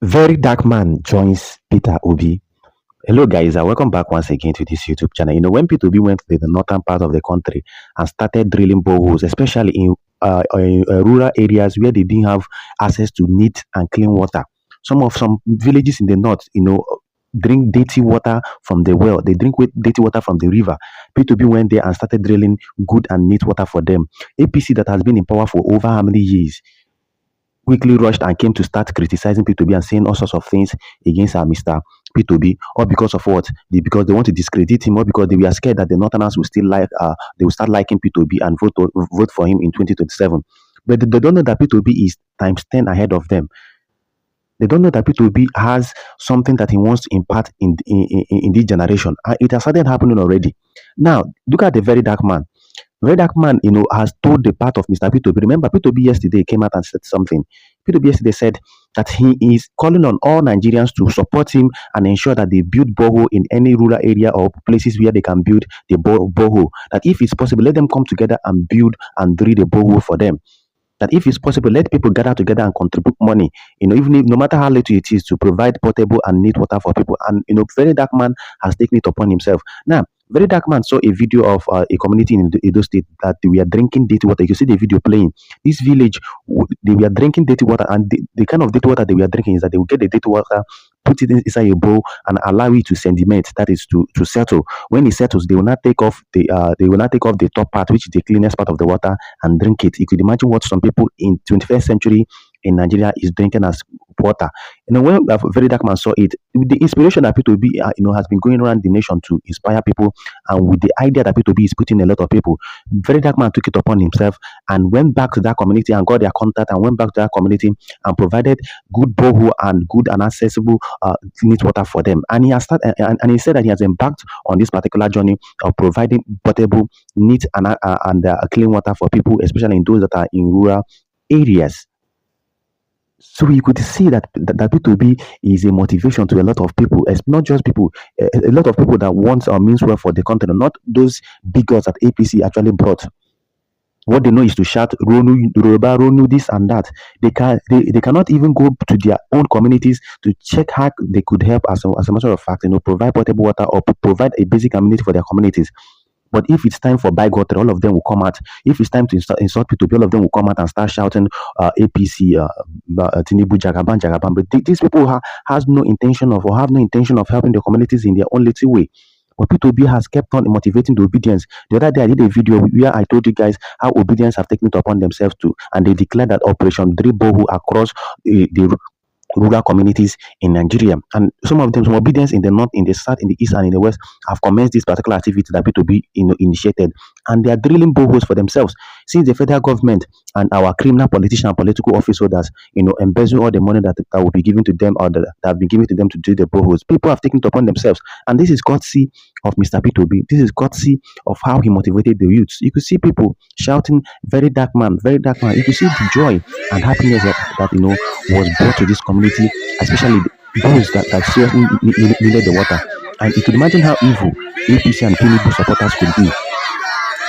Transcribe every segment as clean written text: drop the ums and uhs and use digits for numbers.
Very Dark Man joins Peter Obi. Hello, guys, and welcome back once again to this YouTube channel. When P2B went to the northern part of the country and started drilling boreholes, especially in rural areas where they didn't have access to neat and clean water. Some villages in the north, drink dirty water from the well. They drink dirty water from the river. P2B went there and started drilling good and neat water for them. APC that has been in power for over how many years? Quickly rushed and came to start criticizing P2B and saying all sorts of things against Mr. P2B, all because of what? Because they want to discredit him, or because they were scared that the Northerners will still they will start liking P2B and vote for him in 2027. But they don't know that P2B is times 10 ahead of them. They don't know that P2B has something that he wants to impart in this generation. It has started happening already. Now, look at the very dark man. VeryDarkMan, has told the part of Mr. P2B. Remember, P2B yesterday came out and said something. P2B yesterday said that he is calling on all Nigerians to support him and ensure that they build borehole in any rural area or places where they can build the borehole. That if it's possible, let them come together and build and drill the borehole for them. That if it's possible, let people gather together and contribute money, even if no matter how little it is, to provide portable and neat water for people. And Very Dark Man has taken it upon himself. Now, Very Dark Man saw a video of a community in Edo State that they were drinking dirty water. You see the video playing. This village, they were drinking dirty water, and the kind of dirty water they were drinking is that they will get the dirty water, put it inside a bowl, and allow it to sediment. That is to settle. When it settles, they will not take off the top part, which is the cleanest part of the water, and drink it. You could imagine what some people in 21st century in Nigeria is drinking as water. When Very Dark Man saw it, with the inspiration that P2B, has been going around the nation to inspire people, and with the idea that P2B is putting a lot of people, Very Dark Man took it upon himself and went back to that community and got their contact and went back to that community and provided good borehole and good and accessible neat water for them. And he has started, and he said that he has embarked on this particular journey of providing portable, neat and clean water for people, especially in those that are in rural areas. So you could see that P2B is a motivation to a lot of people. It's not just people, a lot of people that want or means well for the country, not those bigots that APC actually brought. What they know is to shout Ronu, Yoruba, Ronu, this and that. They cannot even go to their own communities to check how they could help, as a matter of fact, provide potable water or provide a basic amenity for their communities. But if it's time for Bigot, all of them will come out. If it's time to insult P2B, all of them will come out and start shouting APC, Tinubu, Jagaban, Jagaban. But these people has no intention of, or have no intention of helping the communities in their own little way. But P2B has kept on motivating the Obidients. The other day I did a video where I told you guys how Obidients have taken it upon themselves to, and they declared that Operation Dribohu across the rural communities in Nigeria. And some Obidients in the north, in the south, in the east, and in the west have commenced this particular activity that P2B initiated, and they are drilling boreholes for themselves. Since the federal government and our criminal politicians and political office holders, embezzle all the money that will be given to them, or that have been given to them to drill the boreholes, people have taken it upon themselves. And this is courtesy of Mr. P2B. This is courtesy of how he motivated the youths. You could see people shouting, Very Dark Man, Very Dark Man. You could see the joy and happiness that was brought to this community, especially those that seriously needed the water. And you could imagine how evil APC and Tinubu supporters could be.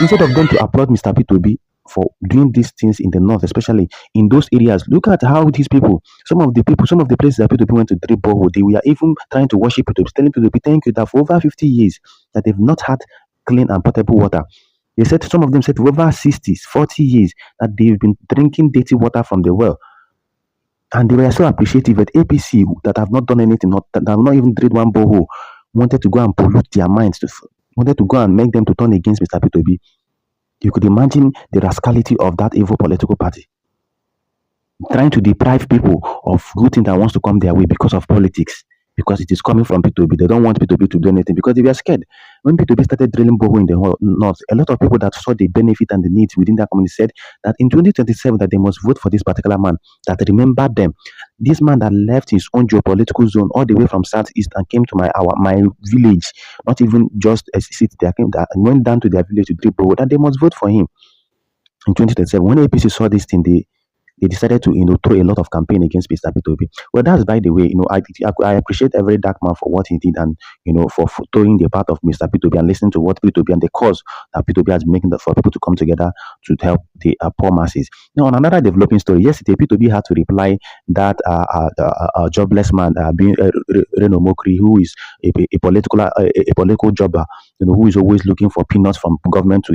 Instead of them to applaud Mr. P2B for doing these things in the north, especially in those areas, look at how these people, some of the places that P2B went to drill borehole, they were even trying to worship P2B, telling P2B, thank you, that for over 50 years that they've not had clean and potable water. They said, some of them said, for over 60, 40 years that they've been drinking dirty water from the well. And they were so appreciative that APC, that have not done anything, that have not even drilled one borehole, wanted to go and pollute their minds, wanted to go and make them to turn against Mr. P2B. You could imagine the rascality of that evil political party, trying to deprive people of good things that wants to come their way because of politics, because it is coming from P2B. They don't want P2B to do anything because they were scared. When P2B started drilling borehole in the north, a lot of people that saw the benefit and the needs within that community said that in 2027 that they must vote for this particular man that remembered them. This man that left his own geopolitical zone all the way from southeast and came to my village, not even just a city, they came and went down to their village to drill borehole, that they must vote for him in 2027. When APC saw this thing, they decided to, throw a lot of campaign against Mr. P2B. Well, that's by the way, I appreciate every dark man for what he did, and for throwing the part of Mr. P2B and listening to what P2B and the cause that P2B has been making for people to come together to help the poor masses. Now, on another developing story, yesterday P2B had to reply that jobless man being Reno Mokri, who is a political jobber, who is always looking for peanuts from government to,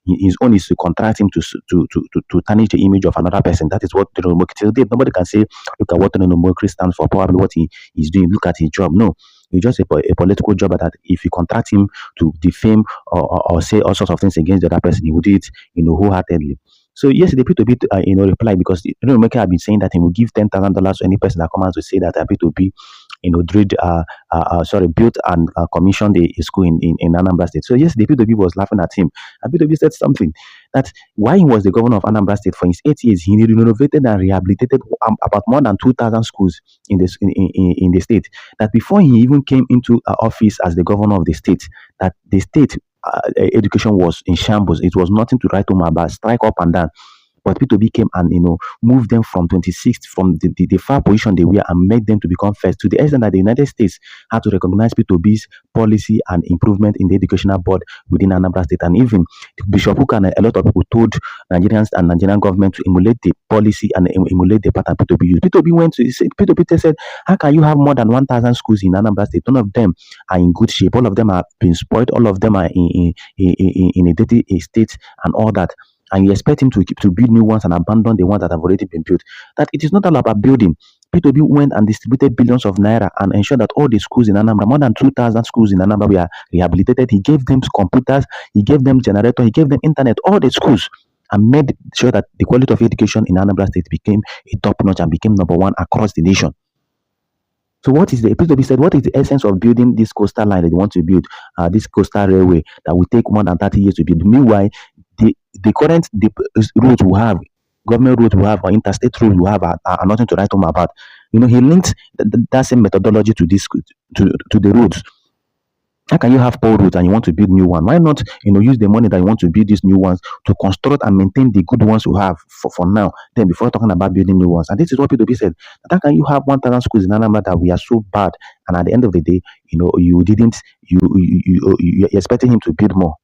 his own is to contract him to tarnish the image of another person. That is what Reno Mokri did. Nobody can say, look at what Reno Mokri stands for, probably what he is doing. Look at his job. No, he's just a political jobber that if you contract him to defame or say all sorts of things against the other person, he would do it, wholeheartedly. So yesterday, P2B, replied, because Maker had been saying that he will give $10,000 to any person that comes out to say that P2B, built and commissioned a school in Anambra State. So yesterday, P2B was laughing at him, and P2B said something that while he was the governor of Anambra State for his 8 years, he renovated and rehabilitated about more than 2,000 schools in the state. That before he even came into office as the governor of the state, that the state education was in shambles. It was nothing to write home about, strike up and down. But P2B came and moved them from 26th, from the far position they were, and made them to become first, to the extent that the United States had to recognize P2B's policy and improvement in the educational board within Anambra State. And even Bishop Uka and a lot of people told Nigerians and Nigerian government to emulate the policy and emulate the pattern P2B used. P2B said, how can you have more than 1,000 schools in Anambra State? None of them are in good shape. All of them have been spoiled. All of them are in a dirty state and all that. And you expect him to build new ones and abandon the ones that have already been built. That it is not all about building. P2B went and distributed billions of naira and ensured that all the schools in Anambra, more than 2,000 schools in Anambra, were rehabilitated. He gave them computers, he gave them generators, he gave them internet, all the schools, and made sure that the quality of education in Anambra State became a top notch and became number one across the nation. So what is P2B said, what is the essence of building this coastal line that they want to build, this coastal railway that will take more than 30 years to build? Meanwhile, the current roads we have, government roads we have, or interstate roads we have are nothing to write home about. He linked that same methodology to the roads. How can you have poor roads and you want to build new one? Why not, use the money that you want to build these new ones to construct and maintain the good ones you have for now, then before talking about building new ones? And this is what P2B said. How can you have 1,000 schools in Anambra that we are so bad, and at the end of the day, you didn't, you're expecting him to build more?